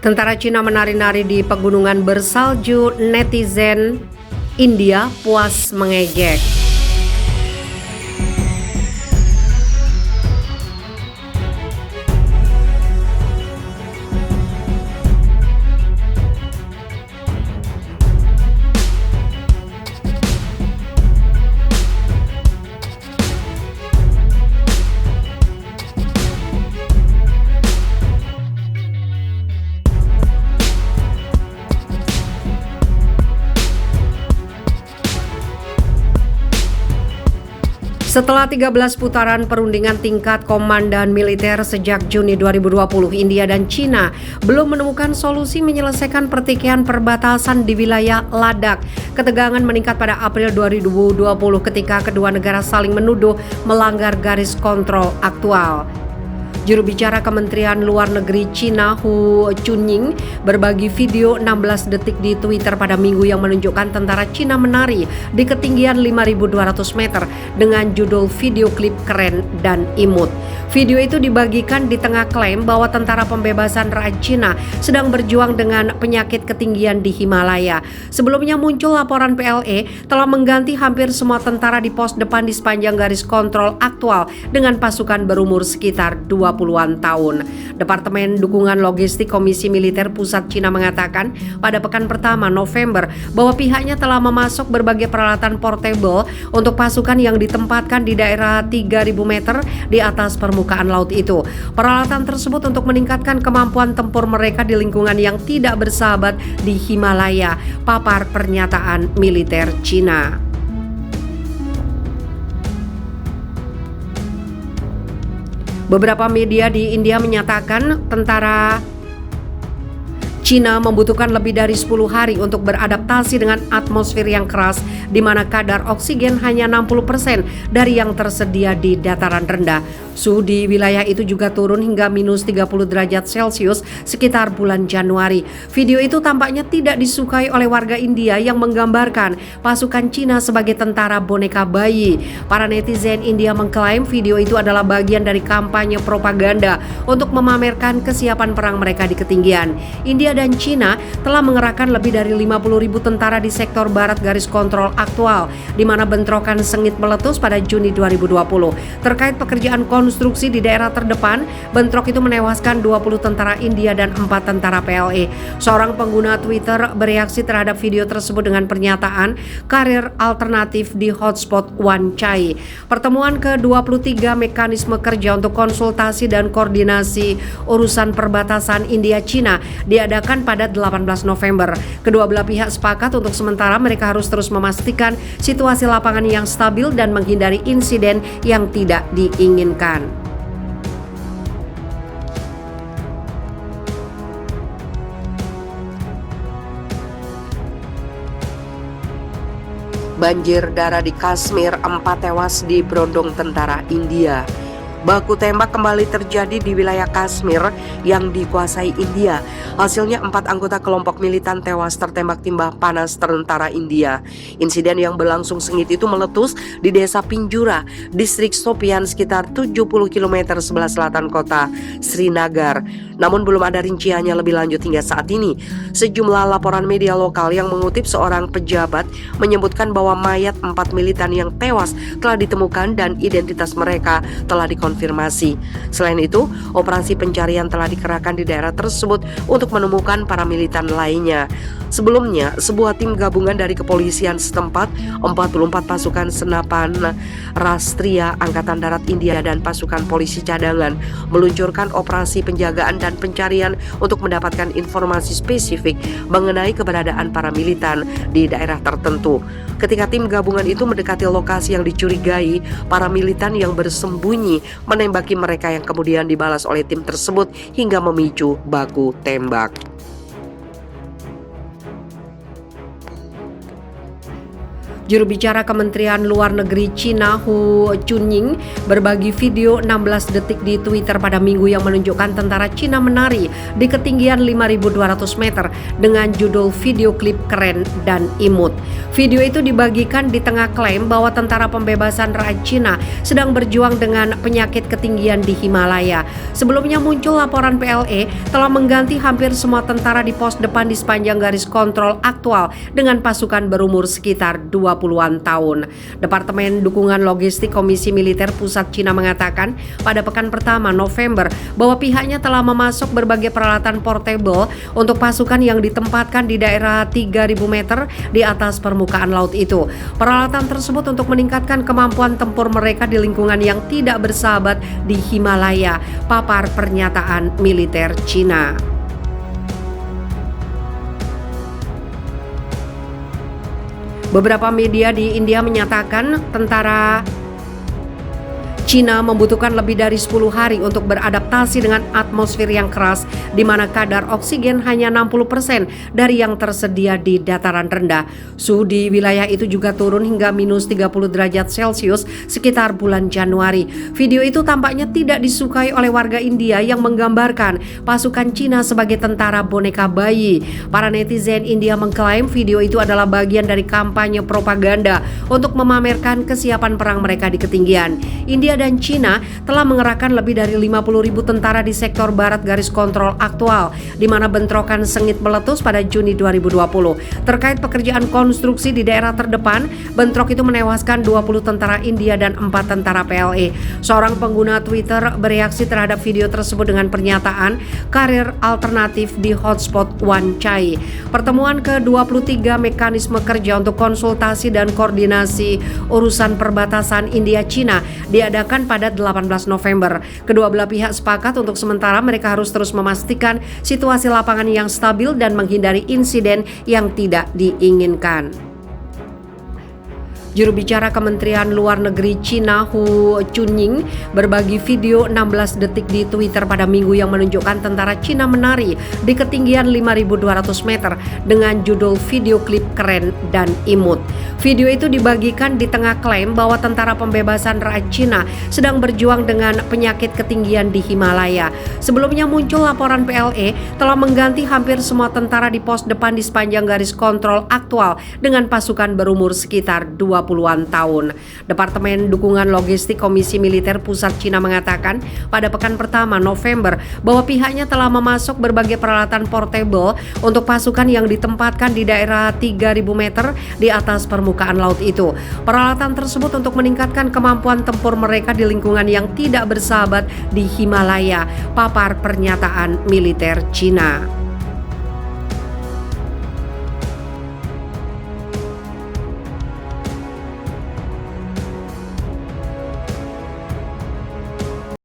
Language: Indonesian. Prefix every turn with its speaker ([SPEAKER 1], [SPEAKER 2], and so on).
[SPEAKER 1] Tentara Cina menari-nari di pegunungan bersalju, netizen India puas mengejek. Setelah 13 putaran perundingan tingkat komandan militer sejak Juni 2020, India dan Cina belum menemukan solusi menyelesaikan pertikaian perbatasan di wilayah Ladakh. Ketegangan meningkat pada April 2020 ketika kedua negara saling menuduh melanggar garis kontrol aktual. Juru bicara Kementerian Luar Negeri Cina Hu Chunying berbagi video 16 detik di Twitter pada Minggu yang menunjukkan tentara Cina menari di ketinggian 5.200 meter dengan judul video klip keren dan imut. Video itu dibagikan di tengah klaim bahwa tentara pembebasan rakyat Cina sedang berjuang dengan penyakit ketinggian di Himalaya. Sebelumnya muncul laporan PLE telah mengganti hampir semua tentara di pos depan di sepanjang garis kontrol aktual dengan pasukan berumur sekitar 20-an tahun. Departemen Dukungan Logistik Komisi Militer Pusat Cina mengatakan pada pekan pertama November bahwa pihaknya telah memasok berbagai peralatan portable untuk pasukan yang ditempatkan di daerah 3.000 meter di atas permukaan laut itu. Peralatan tersebut untuk meningkatkan kemampuan tempur mereka di lingkungan yang tidak bersahabat di Himalaya, papar pernyataan militer Cina. Beberapa media di India menyatakan tentara Cina membutuhkan lebih dari 10 hari untuk beradaptasi dengan atmosfer yang keras di mana kadar oksigen hanya 60% dari yang tersedia di dataran rendah. Suhu di wilayah itu juga turun hingga minus 30 derajat Celcius sekitar bulan Januari. Video itu tampaknya tidak disukai oleh warga India yang menggambarkan pasukan Cina sebagai tentara boneka bayi. Para netizen India mengklaim video itu adalah bagian dari kampanye propaganda untuk memamerkan kesiapan perang mereka di ketinggian. India dan Cina telah mengerahkan lebih dari 50.000 tentara di sektor barat garis kontrol aktual, di mana bentrokan sengit meletus pada Juni 2020. Terkait pekerjaan konstruksi di daerah terdepan, bentrok itu menewaskan 20 tentara India dan 4 tentara PLE. Seorang pengguna Twitter bereaksi terhadap video tersebut dengan pernyataan karir alternatif di hotspot Wan Chai. Pertemuan ke-23 mekanisme kerja untuk konsultasi dan koordinasi urusan perbatasan India-Cina diadakan pada 18 November. Kedua belah pihak sepakat untuk sementara mereka harus terus memastikan situasi lapangan yang stabil dan menghindari insiden yang tidak diinginkan. Banjir darah di Kashmir, 4 tewas di berondong tentara India. Baku tembak kembali terjadi di wilayah Kashmir yang dikuasai India. Hasilnya 4 anggota kelompok militan tewas tertembak timah panas tentara India. Insiden yang berlangsung sengit itu meletus di desa Pinjura, distrik Shopian sekitar 70 km sebelah selatan kota Srinagar. Namun belum ada rinciannya lebih lanjut hingga saat ini. Sejumlah laporan media lokal yang mengutip seorang pejabat menyebutkan bahwa mayat 4 militan yang tewas telah ditemukan dan identitas mereka telah dikonfirmasi. Selain itu, operasi pencarian telah dikerahkan di daerah tersebut untuk menemukan para militan lainnya. Sebelumnya, sebuah tim gabungan dari kepolisian setempat, 44 pasukan senapan Rastria Angkatan Darat India dan pasukan polisi cadangan meluncurkan operasi penjagaan dan pencarian untuk mendapatkan informasi spesifik mengenai keberadaan para militan di daerah tertentu. Ketika tim gabungan itu mendekati lokasi yang dicurigai, para militan yang bersembunyi menembaki mereka yang kemudian dibalas oleh tim tersebut hingga memicu baku tembak. Juru bicara Kementerian Luar Negeri Cina Hu Chunying berbagi video 16 detik di Twitter pada Minggu yang menunjukkan tentara Cina menari di ketinggian 5.200 meter dengan judul video klip keren dan imut. Video itu dibagikan di tengah klaim bahwa tentara pembebasan rakyat Cina sedang berjuang dengan penyakit ketinggian di Himalaya. Sebelumnya muncul laporan PLE telah mengganti hampir semua tentara di pos depan di sepanjang garis kontrol aktual dengan pasukan berumur sekitar 20-an tahun. Departemen Dukungan Logistik Komisi Militer Pusat Cina mengatakan pada pekan pertama November bahwa pihaknya telah memasok berbagai peralatan portable untuk pasukan yang ditempatkan di daerah 3.000 meter di atas permukaan laut itu. Peralatan tersebut untuk meningkatkan kemampuan tempur mereka di lingkungan yang tidak bersahabat di Himalaya, papar pernyataan militer Cina. Beberapa media di India menyatakan tentara Cina membutuhkan lebih dari 10 hari untuk beradaptasi dengan atmosfer yang keras di mana kadar oksigen hanya 60% dari yang tersedia di dataran rendah. Suhu di wilayah itu juga turun hingga minus 30 derajat Celcius sekitar bulan Januari. Video itu tampaknya tidak disukai oleh warga India yang menggambarkan pasukan Cina sebagai tentara boneka bayi. Para netizen India mengklaim video itu adalah bagian dari kampanye propaganda untuk memamerkan kesiapan perang mereka di ketinggian. India dan Cina telah mengerahkan lebih dari 50.000 tentara di sektor barat garis kontrol aktual, di mana bentrokan sengit meletus pada Juni 2020. Terkait pekerjaan konstruksi di daerah terdepan, bentrok itu menewaskan 20 tentara India dan 4 tentara PLE. Seorang pengguna Twitter bereaksi terhadap video tersebut dengan pernyataan karir alternatif di hotspot Wan Chai. Pertemuan ke-23 mekanisme kerja untuk konsultasi dan koordinasi urusan perbatasan India-Cina diadakan pada 18 November. Kedua belah pihak sepakat untuk sementara mereka harus terus memastikan situasi lapangan yang stabil dan menghindari insiden yang tidak diinginkan. Juru bicara Kementerian Luar Negeri Cina Hu Chunying berbagi video 16 detik di Twitter pada Minggu yang menunjukkan tentara Cina menari di ketinggian 5.200 meter dengan judul video klip keren dan imut. Video itu dibagikan di tengah klaim bahwa tentara pembebasan rakyat Cina sedang berjuang dengan penyakit ketinggian di Himalaya. Sebelumnya muncul laporan PLE telah mengganti hampir semua tentara di pos depan di sepanjang garis kontrol aktual dengan pasukan berumur sekitar 20-an tahun. Departemen Dukungan Logistik Komisi Militer Pusat Cina mengatakan pada pekan pertama November bahwa pihaknya telah memasok berbagai peralatan portable untuk pasukan yang ditempatkan di daerah 3.000 meter di atas permukaan laut itu. Peralatan tersebut untuk meningkatkan kemampuan tempur mereka di lingkungan yang tidak bersahabat di Himalaya, papar pernyataan militer Cina.